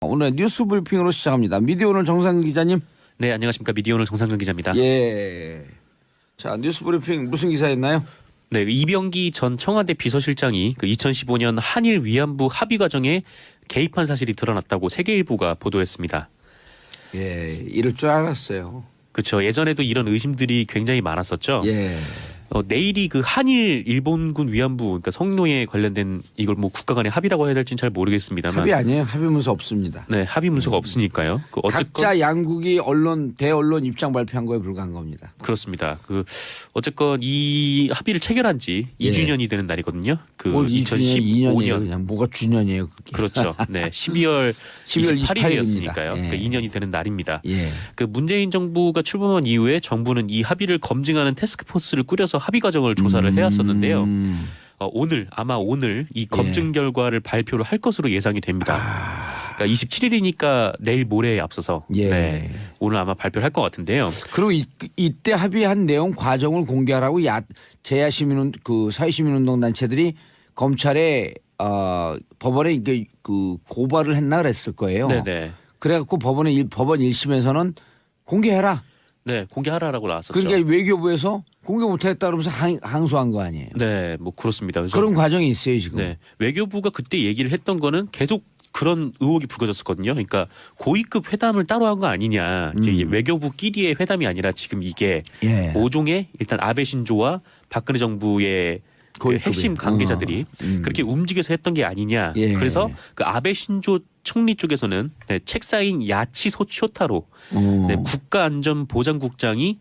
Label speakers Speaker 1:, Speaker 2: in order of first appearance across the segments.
Speaker 1: 오늘 뉴스 브리핑으로 시작합니다. 미디어오늘 정상근 기자님.
Speaker 2: 네, 안녕하십니까. 미디어오늘 정상근 기자입니다.
Speaker 1: 예. 자, 뉴스 브리핑 무슨 기사였나요?
Speaker 2: 네, 이병기 전 청와대 비서실장이 2015년 한일 위안부 합의 과정에 개입한 사실이 드러났다고 세계일보가 보도했습니다.
Speaker 1: 예, 이럴 줄 알았어요.
Speaker 2: 그렇죠. 예전에도 이런 의심들이 굉장히 많았었죠.
Speaker 1: 예.
Speaker 2: 내일이 한일 일본군 위안부 그러니까 성노예 관련된 이걸 국가 간의 합의라고 해야 될지는 잘 모르겠습니다만
Speaker 1: 합의 아니에요. 합의 문서 없습니다.
Speaker 2: 네, 합의 문서가 없으니까요. 어쨌건
Speaker 1: 각자 양국이 대언론 입장 발표한 거에 불과한 겁니다.
Speaker 2: 그렇습니다. 어쨌건 이 합의를 체결한 지 2주년이 되는 날이거든요.
Speaker 1: 2015년 그냥 뭐가 주년이에요, 그게.
Speaker 2: 그렇죠. 네, 12월 28일이었으니까요. 그러니까 2년이 되는 날입니다.
Speaker 1: 예.
Speaker 2: 문재인 정부가 출범한 이후에 정부는 이 합의를 검증하는 태스크포스를 꾸려서 합의 과정을 조사를 해왔었는데요. 아마 오늘 이 검증 결과를 발표를 할 것으로 예상이 됩니다. 그러니까 27일이니까 내일 모레에 앞서서 네, 오늘 아마 발표를 할 것 같은데요.
Speaker 1: 그리고 이때 합의한 내용 과정을 공개하라고 제야 시민운 사회시민운동 단체들이 검찰에 법원에 고발을 했나 그랬을 거예요.
Speaker 2: 네네.
Speaker 1: 그래갖고 법원 1심에서는 공개해라.
Speaker 2: 네, 공개하라라고 나왔었죠.
Speaker 1: 그러니까 외교부에서 공개 못했다 그러면서 항소한 거 아니에요.
Speaker 2: 네, 그렇습니다. 그래서
Speaker 1: 그런 과정이 있어요 지금.
Speaker 2: 네, 외교부가 그때 얘기를 했던 거는 계속 그런 의혹이 불거졌었거든요. 그러니까 고위급 회담을 따로 한 거 아니냐. 이제 외교부끼리의 회담이 아니라 지금 이게 모종의 일단 아베 신조와 박근혜 정부의 핵심 관계자들이 그렇게 움직여서 했던 게 아니냐. 그래서 아베 신조 총리 쪽에서는 책사인 야치 쇼타로 국가안전보장국장이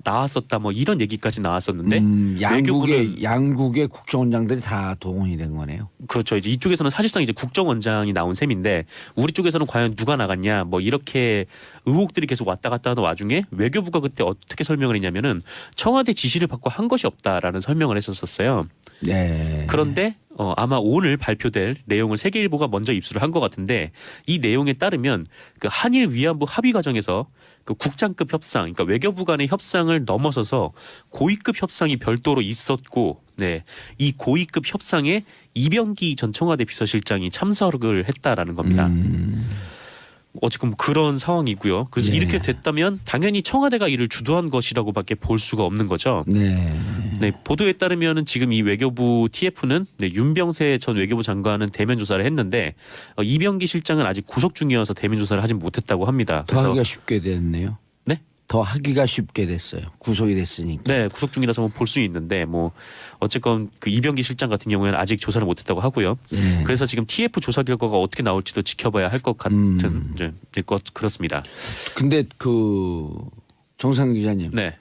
Speaker 2: 나왔었다 이런 얘기까지 나왔었는데
Speaker 1: 양국의 국정원장들이 다 동원이 된 거네요.
Speaker 2: 그렇죠. 이제 이쪽에서는 사실상 이제 국정원장이 나온 셈인데 우리 쪽에서는 과연 누가 나갔냐 이렇게 의혹들이 계속 왔다 갔다 하는 와중에 외교부가 그때 어떻게 설명을 했냐면은 청와대 지시를 받고 한 것이 없다라는 설명을 했었어요. 네. 그런데 아마 오늘 발표될 내용을 세계일보가 먼저 입수를 한 것 같은데 이 내용에 따르면 한일 위안부 합의 과정에서 국장급 협상, 그러니까 외교부 간의 협상을 넘어서서 고위급 협상이 별도로 있었고, 이 고위급 협상에 이병기 전 청와대 비서실장이 참석을 했다라는 겁니다. 어쨌든 그런 상황이고요. 그래서 이렇게 됐다면 당연히 청와대가 이를 주도한 것이라고밖에 볼 수가 없는 거죠. 네, 보도에 따르면은 지금 이 외교부 TF는 윤병세 전 외교부 장관은 대면 조사를 했는데 이병기 실장은 아직 구속 중이어서 대면 조사를 하진 못했다고 합니다.
Speaker 1: 더 하기가 쉽게 됐네요.
Speaker 2: 네?
Speaker 1: 더 하기가 쉽게 됐어요. 구속이 됐으니까.
Speaker 2: 네, 구속 중이라서 볼 수 있는데 어쨌건 이병기 실장 같은 경우에는 아직 조사를 못했다고 하고요. 그래서 지금 TF 조사 결과가 어떻게 나올지도 지켜봐야 할 것 같은 그렇습니다.
Speaker 1: 근데 정상근 기자님.
Speaker 2: 네.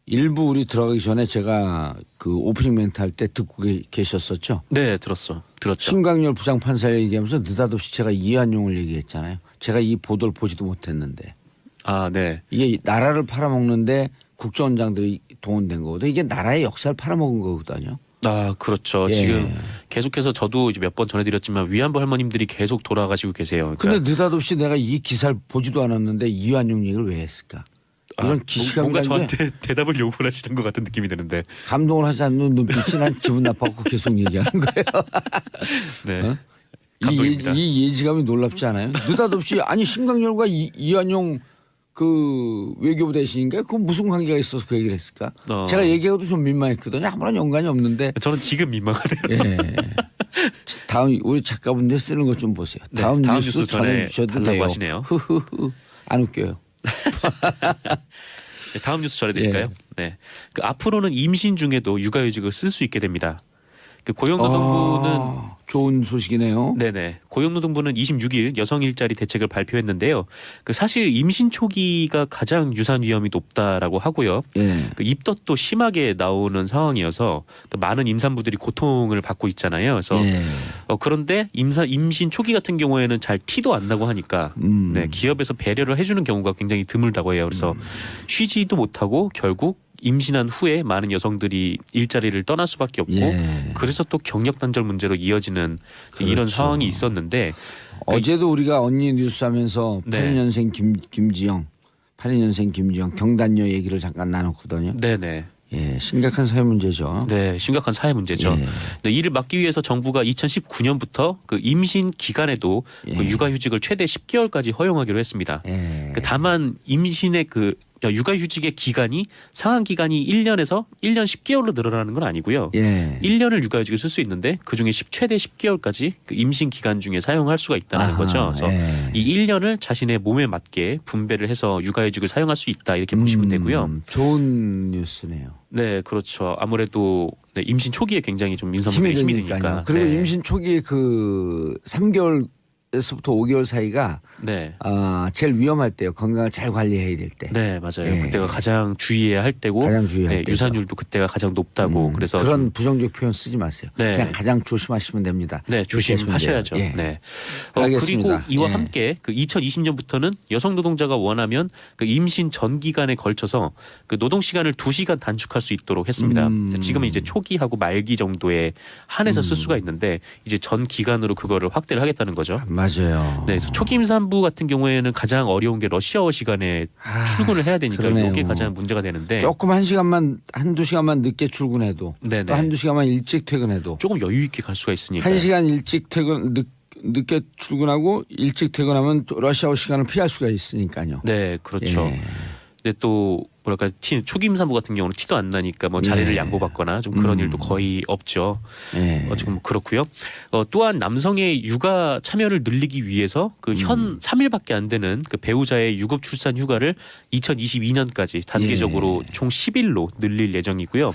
Speaker 1: 일부 우리 들어가기 전에 제가 오프닝 멘트 할 때 듣고 계셨었죠?
Speaker 2: 네, 들었죠.
Speaker 1: 신광열 부장판사 얘기하면서 느닷없이 제가 이완용을 얘기했잖아요. 제가 이 보도를 보지도 못했는데.
Speaker 2: 네.
Speaker 1: 이게 나라를 팔아먹는데 국정원장들이 동원된 거거든요. 이게 나라의 역사를 팔아먹은 거거든요.
Speaker 2: 그렇죠. 지금 계속해서 저도 몇 번 전해드렸지만 위안부 할머님들이 계속 돌아가시고 계세요.
Speaker 1: 그런데 느닷없이 내가 이 기사를 보지도 않았는데 이완용 얘기를 왜 했을까? 이런 기시감이
Speaker 2: 뭔가 저한테 대답을 요구를 하시는 것 같은 느낌이 드는데
Speaker 1: 감동을 하지 않는 눈빛이 난 기분 나빠갖고 계속 얘기하는 거예요.
Speaker 2: 네.
Speaker 1: 이 예지감이 놀랍지 않아요? 느닷없이 신광열과 이완용 외교부 대신인가? 그 무슨 관계가 있어서 그 얘기를 했을까? 제가 얘기하고도 좀 민망했거든요. 아무런 연관이 없는데.
Speaker 2: 저는 지금 민망하네요.
Speaker 1: 다음 우리 작가분들 쓰는 것 좀 보세요. 다음 뉴스 전해주셔도 돼요.
Speaker 2: 하시네요.
Speaker 1: 안 웃겨요.
Speaker 2: 다음 뉴스 전해드릴까요? 네. 앞으로는 임신 중에도 육아휴직을 쓸 수 있게 됩니다. 고용노동부는
Speaker 1: 좋은 소식이네요.
Speaker 2: 네네. 고용노동부는 26일 여성 일자리 대책을 발표했는데요. 사실 임신 초기가 가장 유산 위험이 높다라고 하고요. 입덧도 심하게 나오는 상황이어서 많은 임산부들이 고통을 받고 있잖아요. 그래서 그런데 임신 초기 같은 경우에는 잘 티도 안 나고 하니까 기업에서 배려를 해주는 경우가 굉장히 드물다고 해요. 그래서 쉬지도 못하고 결국 임신한 후에 많은 여성들이 일자리를 떠날 수밖에 없고 그래서 또 경력 단절 문제로 이어지는 이런 상황이 있었는데
Speaker 1: 어제도 우리가 언니 뉴스 하면서 82년생 김지영 경단녀 얘기를 잠깐 나눴거든요.
Speaker 2: 네네.
Speaker 1: 예, 심각한 사회 문제죠.
Speaker 2: 네, 심각한 사회 문제죠.
Speaker 1: 예.
Speaker 2: 네, 이를 막기 위해서 정부가 2019년부터 그 임신 기간에도
Speaker 1: 예.
Speaker 2: 그 육아휴직을 최대 10개월까지 허용하기로 했습니다.
Speaker 1: 예.
Speaker 2: 그 다만 임신의 그 육아휴직의 기간이 상한 기간이 1년에서 1년 10개월로 늘어나는 건 아니고요.
Speaker 1: 예.
Speaker 2: 1년을 육아휴직을 쓸 수 있는데 그중에 최대 10개월까지 그 임신 기간 중에 사용할 수가 있다는 거죠. 그래서
Speaker 1: 예.
Speaker 2: 이 1년을 자신의 몸에 맞게 분배를 해서 육아휴직을 사용할 수 있다 이렇게 보시면 되고요.
Speaker 1: 좋은 뉴스네요.
Speaker 2: 네, 그렇죠. 아무래도 네, 임신 초기에 굉장히 좀 임산부들이 힘이 드니까.
Speaker 1: 그리고
Speaker 2: 네.
Speaker 1: 임신 초기 그 3개월에서부터 5개월 사이가
Speaker 2: 네.
Speaker 1: 제일 위험할 때요. 건강을 잘 관리해야 될 때.
Speaker 2: 네, 맞아요.
Speaker 1: 예.
Speaker 2: 그때가 가장 주의해야 할 때고
Speaker 1: 가장 주의해야
Speaker 2: 네,
Speaker 1: 때죠.
Speaker 2: 유산율도 그때가 가장 높다고 그래서
Speaker 1: 그런
Speaker 2: 좀
Speaker 1: 부정적 표현 쓰지 마세요.
Speaker 2: 네.
Speaker 1: 그냥 가장 조심하시면 됩니다.
Speaker 2: 네, 조심하셔야죠.
Speaker 1: 예.
Speaker 2: 네.
Speaker 1: 알겠습니다.
Speaker 2: 그리고 이와
Speaker 1: 예.
Speaker 2: 함께 그 2020년부터는 여성 노동자가 원하면 그 임신 전 기간에 걸쳐서 그 노동 시간을 2시간 단축할 수 있도록 했습니다. 지금은 이제 초기하고 말기 정도에 한해서 쓸 수가 있는데 이제 전 기간으로 그거를 확대를 하겠다는 거죠.
Speaker 1: 맞아요.
Speaker 2: 네, 그래서 초기 임산부 같은 경우에는 가장 어려운 게 러시아워 시간에 출근을 해야 되니까
Speaker 1: 그러네요.
Speaker 2: 이게 가장 문제가 되는데
Speaker 1: 조금 한두 시간만 늦게 출근해도
Speaker 2: 네네.
Speaker 1: 또 한두 시간만 일찍 퇴근해도
Speaker 2: 조금 여유 있게 갈 수가 있으니까.
Speaker 1: 1시간 일찍 늦게 출근하고 일찍 퇴근하면 또 러시아워 시간을 피할 수가 있으니까요.
Speaker 2: 네, 그렇죠.
Speaker 1: 예.
Speaker 2: 근데 또 뭐랄까 초기 임산부 같은 경우는 티도 안 나니까 뭐 자리를
Speaker 1: 예.
Speaker 2: 양보받거나 좀 그런 일도 거의 없죠.
Speaker 1: 예.
Speaker 2: 지금 그렇고요. 또한 남성의 육아 참여를 늘리기 위해서 그 현 3일밖에 안 되는 그 배우자의 유급 출산 휴가를 2022년까지 단계적으로 총 10일로 늘릴 예정이고요.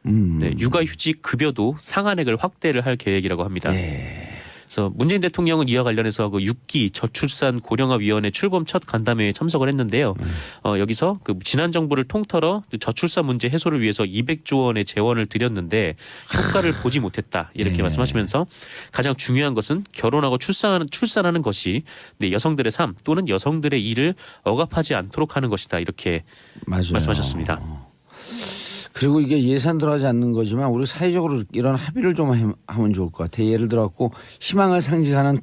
Speaker 2: 네, 육아휴직 급여도 상한액을 확대를 할 계획이라고 합니다.
Speaker 1: 예.
Speaker 2: 그래서 문재인 대통령은 이와 관련해서 그 6기 저출산 고령화위원회 출범 첫 간담회에 참석을 했는데요. 여기서 그 지난 정부를 통틀어 저출산 문제 해소를 위해서 200조 원의 재원을 들였는데 효과를 보지 못했다 이렇게
Speaker 1: 예.
Speaker 2: 말씀하시면서 가장 중요한 것은 결혼하고 출산하는 것이 네, 여성들의 삶 또는 여성들의 일을 억압하지 않도록 하는 것이다 이렇게
Speaker 1: 맞아요.
Speaker 2: 말씀하셨습니다.
Speaker 1: 그리고 이게 예산 들어가지 않는 거지만 우리 사회적으로 이런 합의를 좀 하면 좋을 것 같아요. 예를 들어 갖고 희망을 상징하는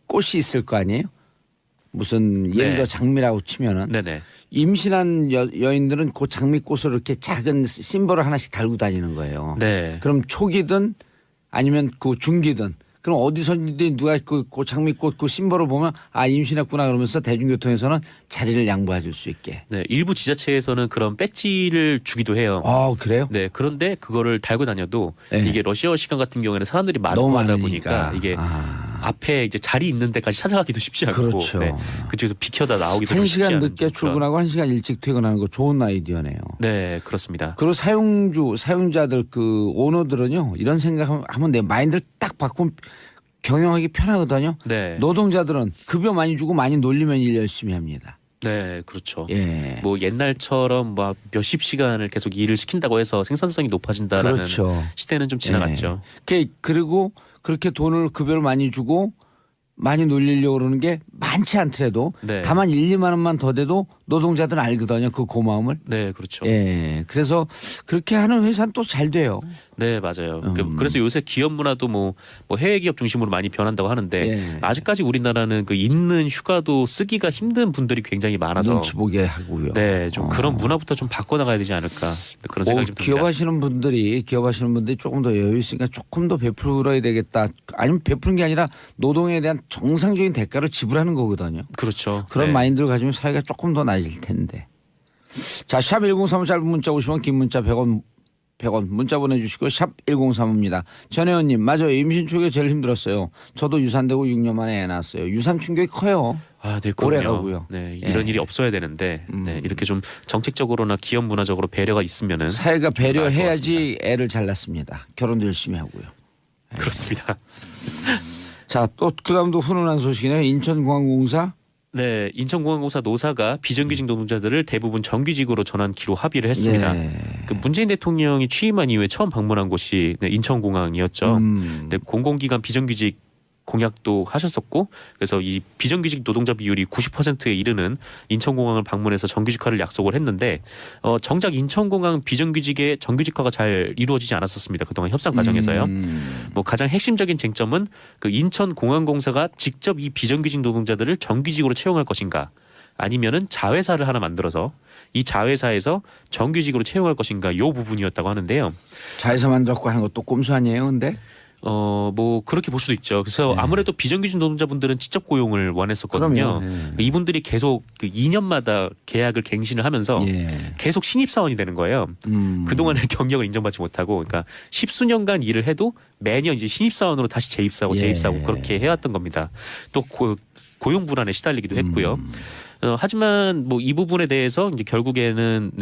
Speaker 1: 꽃이 있을 거 아니에요? 무슨 예를
Speaker 2: 네.
Speaker 1: 들어 장미라고 치면은
Speaker 2: 네네.
Speaker 1: 임신한 여인들은 그 장미꽃을 이렇게 작은 심벌을 하나씩 달고 다니는 거예요.
Speaker 2: 네.
Speaker 1: 그럼 초기든 아니면 그 중기든 그럼 어디서든 누가 그 장미꽃 그 심벌을 보면 임신했구나 그러면서 대중교통에서는 자리를 양보해 줄 수 있게.
Speaker 2: 네, 일부 지자체에서는 그런 배지를 주기도 해요.
Speaker 1: 그래요?
Speaker 2: 네, 그런데 그거를 달고 다녀도
Speaker 1: 네.
Speaker 2: 이게 러시아어 시간 같은 경우에는 사람들이 많고
Speaker 1: 너무
Speaker 2: 하다
Speaker 1: 많으니까.
Speaker 2: 보니까 이게 앞에 이제 자리 있는 데까지 찾아가기도 쉽지 않고
Speaker 1: 그렇죠.
Speaker 2: 네, 그쪽에서 비켜다 나오기도 좀 쉽지
Speaker 1: 1시간
Speaker 2: 않은
Speaker 1: 늦게
Speaker 2: 그런-
Speaker 1: 출근하고 1시간 일찍 퇴근하는 거 좋은 아이디어네요.
Speaker 2: 네, 그렇습니다.
Speaker 1: 그리고 사용자들 그 오너들은요 이런 생각하면 내 마인드를 딱 바꾸면 경영하기 편하거든요.
Speaker 2: 네,
Speaker 1: 노동자들은 급여 많이 주고 많이 놀리면 일 열심히 합니다.
Speaker 2: 네, 그렇죠.
Speaker 1: 예.
Speaker 2: 뭐 옛날처럼 막 몇십 시간을 계속 일을 시킨다고 해서 생산성이 높아진다라는
Speaker 1: 그렇죠.
Speaker 2: 시대는 좀 지나갔죠.
Speaker 1: 그리고 그렇게 돈을 급여를 많이 주고 많이 놀리려고 그러는 게 많지 않더라도
Speaker 2: 네.
Speaker 1: 다만 1, 2만 원만 더 돼도 노동자들은 알거든요. 그 고마움을.
Speaker 2: 네, 그렇죠.
Speaker 1: 예. 그래서 그렇게 하는 회사는 또 잘 돼요.
Speaker 2: 네, 맞아요. 그래서 요새 기업 문화도 뭐 해외 기업 중심으로 많이 변한다고 하는데
Speaker 1: 예.
Speaker 2: 아직까지 우리나라는 그 있는 휴가도 쓰기가 힘든 분들이 굉장히 많아서
Speaker 1: 눈치 보게 하고요.
Speaker 2: 네, 좀 그런 문화부터 좀 바꿔나가야 되지 않을까 그런 생각이 좀 듭니다.
Speaker 1: 기업하시는 분들이 조금 더 여유 있으니까 조금 더 베풀어야 되겠다. 아니면 베푸는 게 아니라 노동에 대한 정상적인 대가를 지불하는 거거든요.
Speaker 2: 그렇죠.
Speaker 1: 그런
Speaker 2: 네.
Speaker 1: 마인드를 가지면 사회가 조금 더 나아질 텐데. 자, 샵 1035 짧은 문자 50원, 긴 문자 100원 문자 보내주시고 샵 1035입니다. 전혜원님 맞아요. 임신 초기에 제일 힘들었어요. 저도 유산되고 6년 만에 애 낳았어요. 유산 충격이 커요.
Speaker 2: 네,
Speaker 1: 오래
Speaker 2: 그럼요.
Speaker 1: 가고요.
Speaker 2: 네, 이런 일이 없어야 되는데 네, 이렇게 좀 정책적으로나 기업 문화적으로 배려가 있으면은
Speaker 1: 사회가
Speaker 2: 좀 나을 것
Speaker 1: 배려해야지 애를 잘 낳습니다. 결혼도 열심히 하고요.
Speaker 2: 그렇습니다.
Speaker 1: 자, 또 그다음도 훈훈한 소식이네요. 인천공항공사.
Speaker 2: 네, 인천공항공사 노사가 비정규직 노동자들을 대부분 정규직으로 전환키로 합의를 했습니다.
Speaker 1: 예.
Speaker 2: 그 문재인 대통령이 취임한 이후에 처음 방문한 곳이 네, 인천공항이었죠. 네, 공공기관 비정규직 공약도 하셨었고 그래서 이 비정규직 노동자 비율이 90%에 이르는 인천공항을 방문해서 정규직화를 약속을 했는데 정작 인천공항 비정규직의 정규직화가 잘 이루어지지 않았었습니다. 그동안 협상 과정에서요. 뭐 가장 핵심적인 쟁점은 그 인천공항공사가 직접 이 비정규직 노동자들을 정규직으로 채용할 것인가 아니면은 자회사를 하나 만들어서 이 자회사에서 정규직으로 채용할 것인가 요 부분이었다고 하는데요.
Speaker 1: 자회사 만들었고 하는 것도 꼼수 아니에요, 근데?
Speaker 2: 뭐 그렇게 볼 수도 있죠. 그래서 아무래도 비정규직 노동자분들은 직접 고용을 원했었거든요. 이분들이 계속 그 2년마다 계약을 갱신을 하면서 계속 신입사원이 되는 거예요. 그동안의 경력을 인정받지 못하고, 그러니까 십수년간 일을 해도 매년 이제 신입사원으로 다시 재입사하고 재입사하고 그렇게 해왔던 겁니다. 또 고용 불안에 시달리기도 했고요. 하지만 뭐 이 부분에 대해서 이제 결국에는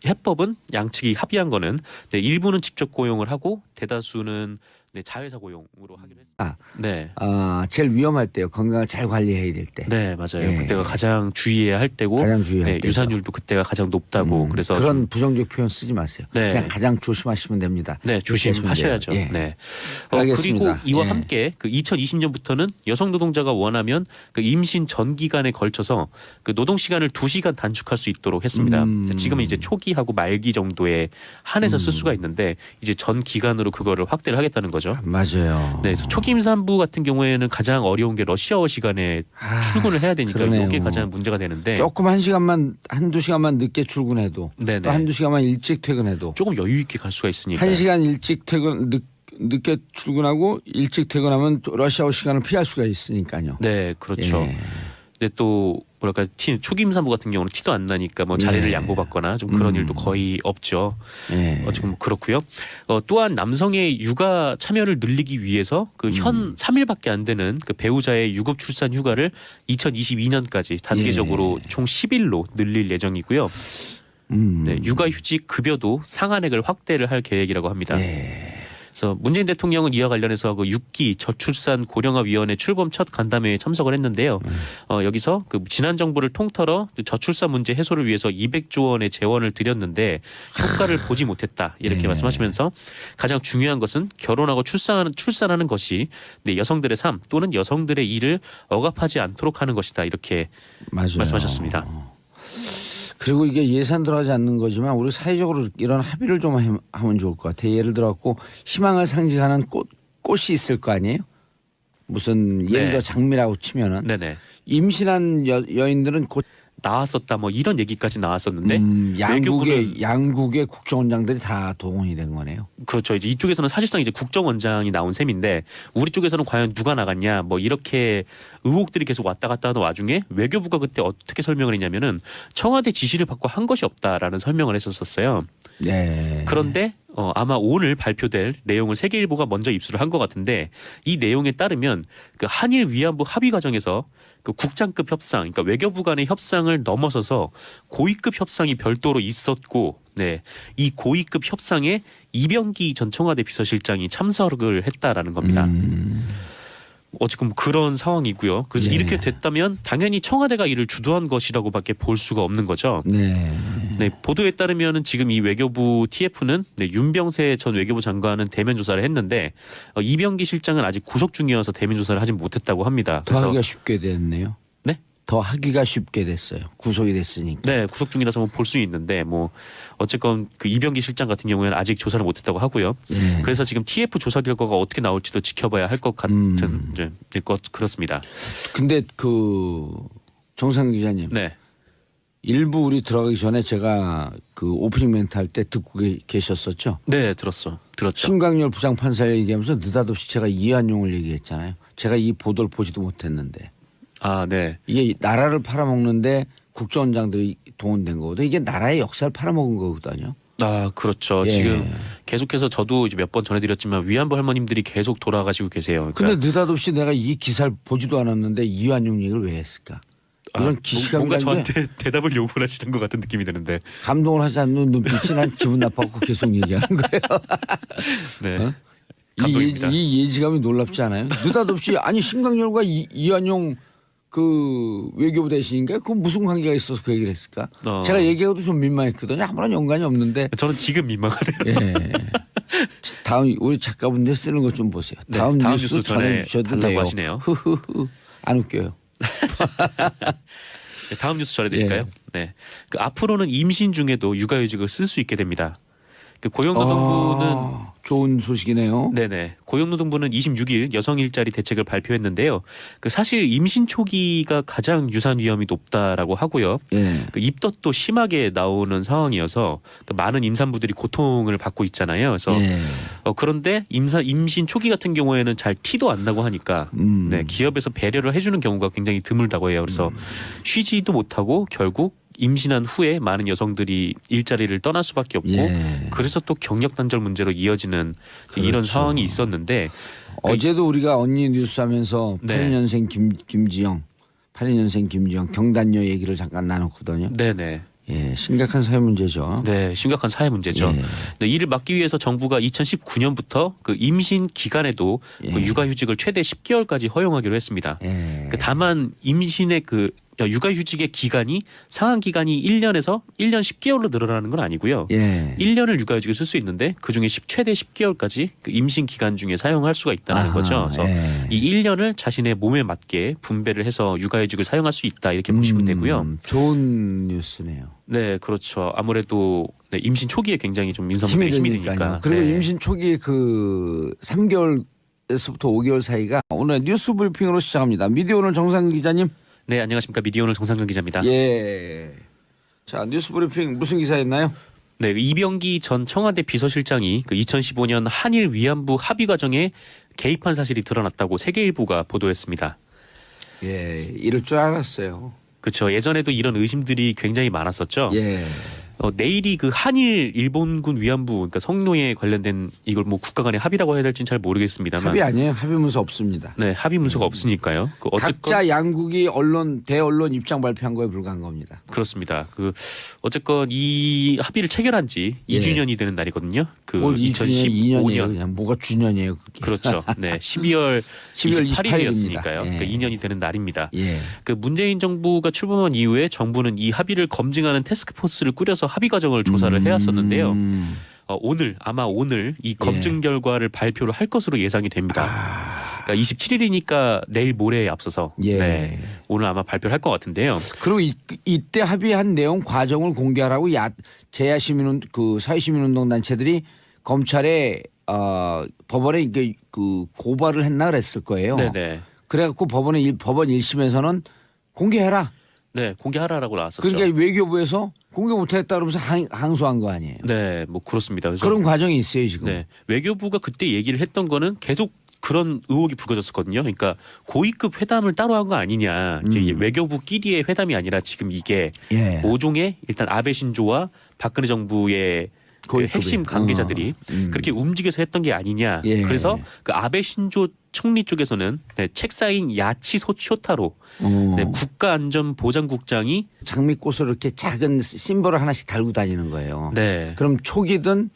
Speaker 2: 해법은 양측이 합의한 거는 일부는 직접 고용을 하고 대다수는 자회사 고용으로 하기로 했습니다.
Speaker 1: 제일 위험할 때요. 건강을 잘 관리해야 될 때.
Speaker 2: 네, 맞아요. 그때가 가장 주의해야 할 때고, 유산율도 그때가 가장 높다고. 그래서
Speaker 1: 그런 부정적 표현 쓰지 마세요. 그냥 가장 조심하시면 됩니다.
Speaker 2: 네, 조심하셔야죠. 네. 그리고 이와 함께 그 2020년부터는 여성 노동자가 원하면 그 임신 전 기간에 걸쳐서 그 노동 시간을 2시간 단축할 수 있도록 했습니다. 지금은 이제 초기하고 말기 정도에 한해서 쓸 수가 있는데 이제 전 기간으로 그거를 확대를 하겠다는 거죠.
Speaker 1: 맞아요.
Speaker 2: 네, 그래서 초기 임산부 같은 경우에는 가장 어려운 게 러시아워 시간에 출근을 해야 되니까 이게 가장 문제가 되는데
Speaker 1: 조금 한두 시간만 늦게 출근해도 또 한두 시간만 일찍 퇴근해도
Speaker 2: 조금 여유 있게 갈 수가 있으니까
Speaker 1: 1시간 일찍 늦게 출근하고 일찍 퇴근하면 또 러시아워 시간을 피할 수가 있으니까요.
Speaker 2: 네, 그렇죠. 근데 또 뭐랄까 초기 임산부 같은 경우는 티도 안 나니까 뭐 자리를 양보받거나 좀 그런 일도 거의 없죠. 지금 그렇고요. 또한 남성의 육아 참여를 늘리기 위해서 그 현 3일밖에 안 되는 그 배우자의 유급 출산 휴가를 2022년까지 단계적으로 총 10일로 늘릴 예정이고요. 육아휴직 급여도 상한액을 확대를 할 계획이라고 합니다. 그래서 문재인 대통령은 이와 관련해서 그 6기 저출산 고령화위원회 출범 첫 간담회에 참석을 했는데요. 여기서 그 지난 정부를 통틀어 저출산 문제 해소를 위해서 200조 원의 재원을 들였는데 효과를 보지 못했다 이렇게 말씀하시면서 가장 중요한 것은 결혼하고 출산하는 것이 여성들의 삶 또는 여성들의 일을 억압하지 않도록 하는 것이다 이렇게 말씀하셨습니다.
Speaker 1: 그리고 이게 예산 들어가지 않는 거지만 우리 사회적으로 이런 합의를 좀 하면 좋을 것 같아요. 예를 들어 갖고 희망을 상징하는 꽃이 있을 거 아니에요. 무슨 예를 들어 장미라고 치면은 임신한 여인들은 곧
Speaker 2: 나왔었다 뭐 이런 얘기까지 나왔었는데
Speaker 1: 양국의 국정원장들이 다 동원이 된 거네요.
Speaker 2: 그렇죠. 이제 이쪽에서는 사실상 이제 국정원장이 나온 셈인데 우리 쪽에서는 과연 누가 나갔냐 뭐 이렇게 의혹들이 계속 왔다 갔다 하는 와중에 외교부가 그때 어떻게 설명을 했냐면은 청와대 지시를 받고 한 것이 없다라는 설명을 했었어요. 그런데 아마 오늘 발표될 내용을 세계일보가 먼저 입수를 한 것 같은데 이 내용에 따르면 그 한일 위안부 합의 과정에서 그 국장급 협상, 그러니까 외교부 간의 협상을 넘어서서 고위급 협상이 별도로 있었고, 이 고위급 협상에 이병기 전 청와대 비서실장이 참석을 했다라는 겁니다. 지금 그런 상황이고요. 그래서 이렇게 됐다면 당연히 청와대가 이를 주도한 것이라고밖에 볼 수가 없는 거죠. 보도에 따르면은 지금 이 외교부 TF는 윤병세 전 외교부 장관은 대면 조사를 했는데 이병기 실장은 아직 구속 중이어서 대면 조사를 하진 못했다고 합니다.
Speaker 1: 더 하기가 쉽게 됐네요. 더 하기가 쉽게 됐어요. 구속이 됐으니까.
Speaker 2: 네, 구속 중이라서 뭐 볼 수 있는데 뭐 어쨌건 그 이병기 실장 같은 경우에는 아직 조사를 못했다고 하고요. 그래서 지금 TF 조사 결과가 어떻게 나올지도 지켜봐야 할 것 같은 그렇습니다.
Speaker 1: 근데 그 정상 기자님, 일부 우리 들어가기 전에 제가 그 오프닝 멘트 할 때 듣고 계셨었죠?
Speaker 2: 네, 들었죠.
Speaker 1: 신광열 부장판사 얘기하면서 느닷없이 제가 이한용을 얘기했잖아요. 제가 이 보도를 보지도 못했는데. 이게 나라를 팔아먹는데 국정원장들이 동원된 거거든요. 이게 나라의 역사를 팔아먹은 거거든요.
Speaker 2: 그렇죠. 지금 계속해서 저도 이제 몇 번 전해드렸지만 위안부 할머님들이 계속 돌아가시고 계세요.
Speaker 1: 그런데 느닷없이 내가 이 기사를 보지도 않았는데 이완용 얘기를 왜 했을까? 이런 기시감이
Speaker 2: 뭔가 저한테 대답을 요구를 하시는 것 같은 느낌이 드는데
Speaker 1: 감동을 하지 않는 눈빛이 난 기분 나빠갖고 계속 얘기하는 거예요. 이 예지감이 놀랍지 않아요? 느닷없이 아니 신광열과 이완용 그 외교부 대신인가 그 무슨 관계가 있어서 그 얘기를 했을까? 제가 얘기하고도 좀 민망했거든요. 아무런 연관이 없는데.
Speaker 2: 저는 지금 민망하네요.
Speaker 1: 다음 우리 작가분들 쓰는 것 좀 보세요. 다음 뉴스 전해주셔도 돼요.
Speaker 2: 하시네요.
Speaker 1: 안 웃겨요.
Speaker 2: 다음 뉴스 전해드릴까요? 그 앞으로는 임신 중에도 육아휴직을 쓸 수 있게 됩니다. 그 고용노동부는
Speaker 1: 좋은 소식이네요.
Speaker 2: 네네. 고용노동부는 26일 여성 일자리 대책을 발표했는데요. 그 사실 임신 초기가 가장 유산 위험이 높다라고 하고요.
Speaker 1: 예.
Speaker 2: 그 입덧도 심하게 나오는 상황이어서 그 많은 임산부들이 고통을 받고 있잖아요. 그래서
Speaker 1: 예.
Speaker 2: 그런데 임신 초기 같은 경우에는 잘 티도 안 나고 하니까 네, 기업에서 배려를 해주는 경우가 굉장히 드물다고 해요. 그래서 쉬지도 못하고 결국 임신한 후에 많은 여성들이 일자리를 떠날 수밖에 없고 그래서 또 경력 단절 문제로 이어지는 이런
Speaker 1: 그렇죠.
Speaker 2: 상황이 있었는데
Speaker 1: 어제도 우리가 언니 뉴스 하면서
Speaker 2: 네.
Speaker 1: 82년생 김지영 82년생 김지영 경단녀 얘기를 잠깐 나눴거든요.
Speaker 2: 네네.
Speaker 1: 예, 심각한 사회 문제죠.
Speaker 2: 네, 심각한 사회 문제죠.
Speaker 1: 예.
Speaker 2: 네, 이를 막기 위해서 정부가 2019년부터 그 임신 기간에도 그 육아휴직을 최대 10개월까지 허용하기로 했습니다. 그 다만 임신의 그 육아휴직의 기간이 상한 기간이 1년에서 1년 10개월로 늘어나는 건 아니고요. 1년을 육아휴직을 쓸 수 있는데 그중에 최대 10개월까지 그 임신 기간 중에 사용할 수가 있다는 거죠. 그래서 이 1년을 자신의 몸에 맞게 분배를 해서 육아휴직을 사용할 수 있다 이렇게 보시면 되고요.
Speaker 1: 좋은 뉴스네요.
Speaker 2: 네, 그렇죠. 아무래도 네, 임신 초기에 굉장히 좀 임산부들이 힘이 드니까.
Speaker 1: 그리고
Speaker 2: 네.
Speaker 1: 임신 초기 그 3개월에서부터 5개월 사이가 오늘 뉴스 브리핑으로 시작합니다. 미디어 오늘 정상 기자님.
Speaker 2: 네, 안녕하십니까. 미디어 오늘 정상근 기자입니다.
Speaker 1: 예. 자, 뉴스 브리핑 무슨 기사였나요?
Speaker 2: 네, 이병기 전 청와대 비서실장이 그 2015년 한일 위안부 합의 과정에 개입한 사실이 드러났다고 세계일보가 보도했습니다.
Speaker 1: 예, 이럴 줄 알았어요.
Speaker 2: 그렇죠. 예전에도 이런 의심들이 굉장히 많았었죠.
Speaker 1: 예.
Speaker 2: 내일이 그 한일 일본군 위안부 그러니까 성노예 관련된 이걸 뭐 국가 간의 합의라고 해야 될지는 잘 모르겠습니다만
Speaker 1: 합의 아니에요. 합의 문서 없습니다.
Speaker 2: 네, 합의 문서가 없으니까요. 그 어쨌건
Speaker 1: 각자 양국이 대언론 입장 발표한 거에 불과한 겁니다.
Speaker 2: 그렇습니다. 그 어쨌건 이 합의를 체결한 지 2주년이 되는 날이거든요. 그
Speaker 1: 2015년 그냥 뭐가 주년이에요, 그게.
Speaker 2: 그렇죠. 네, 12월 28일이었으니까요.
Speaker 1: 예.
Speaker 2: 그러니까 2년이 되는 날입니다.
Speaker 1: 예.
Speaker 2: 그 문재인 정부가 출범한 이후에 정부는 이 합의를 검증하는 태스크포스를 꾸려서 합의 과정을 조사를 해왔었는데요. 오늘 이 검증 결과를 발표를 할 것으로 예상이 됩니다. 그러니까 27일이니까 내일 모레에 앞서서 네, 오늘 아마 발표를 할 것 같은데요.
Speaker 1: 그리고 이때 합의한 내용 과정을 공개하라고 제야 시민운 그 사회시민운동 단체들이 검찰에 법원에 이게 그 고발을 했나 그랬을 거예요.
Speaker 2: 네네.
Speaker 1: 그래갖고 법원 1심에서는 공개해라.
Speaker 2: 네, 공개하라라고 나왔었죠.
Speaker 1: 그러니까 외교부에서 공개 못하겠다 그러면서 항소한 거 아니에요.
Speaker 2: 네, 뭐 그렇습니다. 그래서
Speaker 1: 그런 과정이 있어요 지금.
Speaker 2: 네, 외교부가 그때 얘기를 했던 거는 계속 그런 의혹이 불거졌었거든요. 그러니까 고위급 회담을 따로 한 거 아니냐. 이제 외교부끼리의 회담이 아니라 지금 이게 5종의 일단 아베 신조와 박근혜 정부의 그 핵심 관계자들이 그렇게 움직여서 했던 게 아니냐. 그래서 그 아베 신조 총리 쪽에서는 네, 책사인 야치소 쇼타로 네, 국가안전보장국장이
Speaker 1: 장미꽃을 이렇게 작은 심벌을 하나씩 달고 다니는 거예요.
Speaker 2: 네.
Speaker 1: 그럼 초기든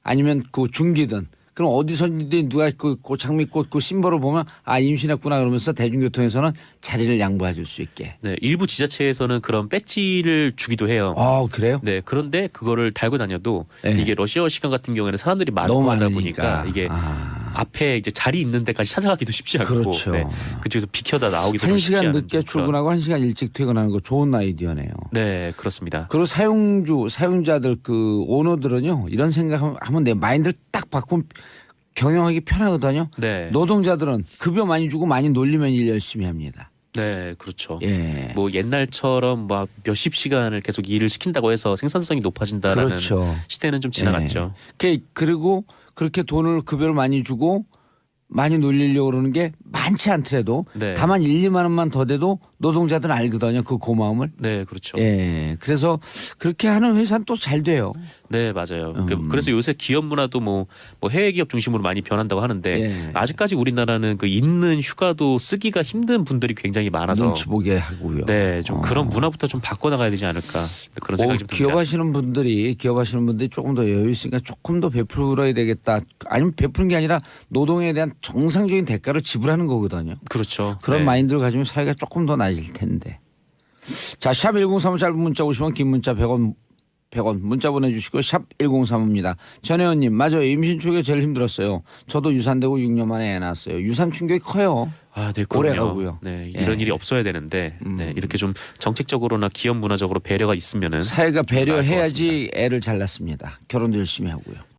Speaker 1: 아니면 그 중기든 그럼 어디서든 누가 그 장미꽃 그 심벌을 보면 임신했구나 그러면서 대중교통에서는 자리를 양보해 줄 수 있게.
Speaker 2: 네, 일부 지자체에서는 그런 배지를 주기도 해요.
Speaker 1: 그래요?
Speaker 2: 네, 그런데 그거를 달고 다녀도 이게 러시아 시간 같은 경우에는 사람들이 많고 하다 보니까 이게 앞에 이제 자리 있는 데까지 찾아가기도 쉽지 않고
Speaker 1: 그렇죠.
Speaker 2: 네, 그쪽에서 비켜다 나오기도 좀 쉽지
Speaker 1: 1시간
Speaker 2: 않은
Speaker 1: 늦게 출근하고 1시간 일찍 퇴근하는 거 좋은 아이디어네요.
Speaker 2: 네, 그렇습니다.
Speaker 1: 그리고 사용자들 그 오너들은요 이런 생각하면 내 마인드를 딱 바꾸면 경영하기 편하거든요.
Speaker 2: 네.
Speaker 1: 노동자들은 급여 많이 주고 많이 놀리면 일 열심히 합니다.
Speaker 2: 네, 그렇죠.
Speaker 1: 예.
Speaker 2: 뭐 옛날처럼 막 몇십 시간을 계속 일을 시킨다고 해서 생산성이 높아진다라는
Speaker 1: 그렇죠.
Speaker 2: 시대는 좀 지나갔죠.
Speaker 1: 그리고 그렇게 돈을 급여를 많이 주고 많이 놀리려고 그러는 게 많지 않더라도 다만 1, 2만 원만 더 돼도 노동자들은 알거든요. 그 고마움을.
Speaker 2: 네, 그렇죠.
Speaker 1: 예. 그래서 그렇게 하는 회사는 또 잘 돼요.
Speaker 2: 네, 맞아요. 그래서 요새 기업 문화도 뭐 해외 기업 중심으로 많이 변한다고 하는데 아직까지 우리나라는 그 있는 휴가도 쓰기가 힘든 분들이 굉장히 많아서
Speaker 1: 눈치 보게 하고요.
Speaker 2: 네, 좀 그런 문화부터 좀 바꿔나가야 되지 않을까 그런 생각이 좀 듭니다.
Speaker 1: 기업하시는 분들이 조금 더 여유 있으니까 조금 더 베풀어야 되겠다. 아니면 베푸는 게 아니라 노동에 대한 정상적인 대가를 지불하는 거거든요.
Speaker 2: 그렇죠.
Speaker 1: 그런 마인드를 가지면 사회가 조금 더 나아질 텐데. 자, 샵 1035 짧은 문자 50원 긴 문자 100원 100원 문자 보내주시고 샵 1035입니다. 전혜원님 맞아요. 임신 초기가 제일 힘들었어요. 저도 유산되고 6년 만에 애 낳았어요. 유산 충격이 커요.
Speaker 2: 아, 네,
Speaker 1: 오래
Speaker 2: 그럼요.
Speaker 1: 가고요.
Speaker 2: 네, 이런 일이 없어야 되는데 네, 이렇게 좀 정책적으로나 기업 문화적으로 배려가 있으면은
Speaker 1: 사회가
Speaker 2: 좀 나을 것
Speaker 1: 배려해야지 애를 잘 낳습니다. 결혼도 열심히 하고요.